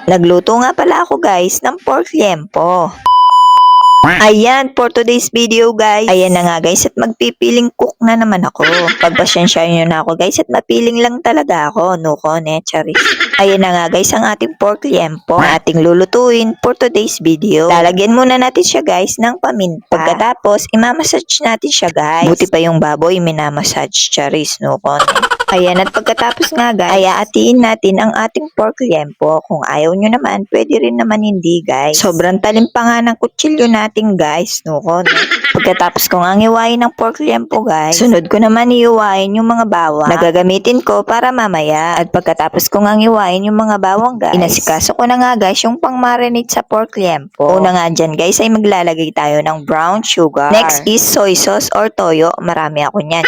Nagluto nga pala ako guys ng pork liempo. Ayan, for today's video guys. Ayan na nga guys at magpipiling cook na naman ako. Pagpasensyahan nyo na ako guys at mapiling lang talaga ako. No ne, charis. Ayan na nga guys ang ating pork liempo na ating lulutuin for today's video. Lalagyan muna natin siya guys ng paminta. Pagkatapos, imamassage natin siya guys. Buti pa yung baboy, minamassage, charis, no ne. Ayan, at pagkatapos nga guys, ay aatiin natin ang ating pork liempo. Kung ayaw nyo naman, pwede rin naman hindi guys. Sobrang talim pa nga ng kutsilyo natin guys, no? Pagkatapos kong ang iwain ng pork liempo guys, sunod ko naman iuwain yung mga bawang na gagamitin ko para mamaya. At pagkatapos kong ang iwain yung mga bawang guys, inasikaso ko na nga guys yung pang marinate sa pork liempo. Una nga dyan guys ay maglalagay tayo ng brown sugar. Next is soy sauce or toyo. Marami ako niyan.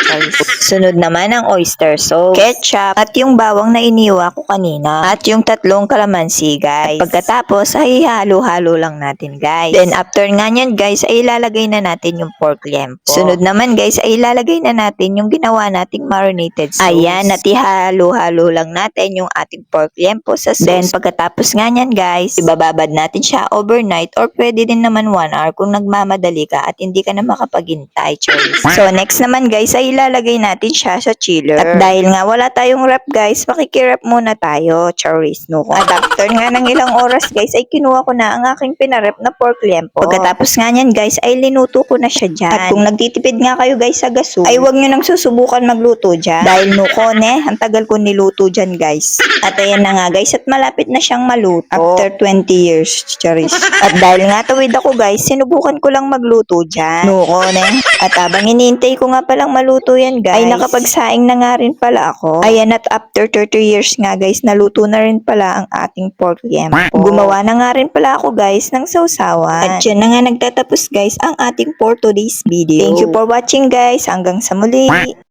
Sunod naman ang oyster sauce, ketchup, at yung bawang na iniwa ko kanina. At yung tatlong kalamansi guys. At pagkatapos ay halo-halo lang natin guys. Then after nga nyan guys ay ilalagay na natin yung pork liempo. Sunod naman guys ay ilalagay na natin yung ginawa nating marinated sauce. Ayan, at ihalo-halo lang natin yung ating pork liempo sa sauce. Then pagkatapos nga nyan guys, ibababad natin siya overnight or pwede din naman 1 hour kung nagmamadali ka at hindi ka na makapaghintay. So next naman guys ay ilalagay natin siya sa chiller. At dahil nga wala tayong rep guys, makikirep muna tayo. Charis, no? At after nga ng ilang oras guys ay kinuha ko na ang aking pinarep na pork liempo. Pagkatapos nga nyan guys ay linuto ko na siya dyan. At kung nagtitipid nga kayo guys sa gasol, ay huwag nyo nang susubukan magluto dyan. Dahil ang tagal ko niluto dyan guys. At ayan na nga guys at malapit na siyang maluto. After 20 years, charis. At dahil nga tawid ako guys, sinubukan ko lang magluto dyan. At habang iniintay ko nga palang maluto yan guys, ay nakapagsaing na nga rin pala ako. Ayan, at after 30 years nga guys, naluto na rin pala ang ating pork liempo. Gumawa na nga rin pala ako guys ng sausawan. At yan na nga nagtatapos guys ang ating for today's video. Thank you for watching guys. Hanggang sa muli.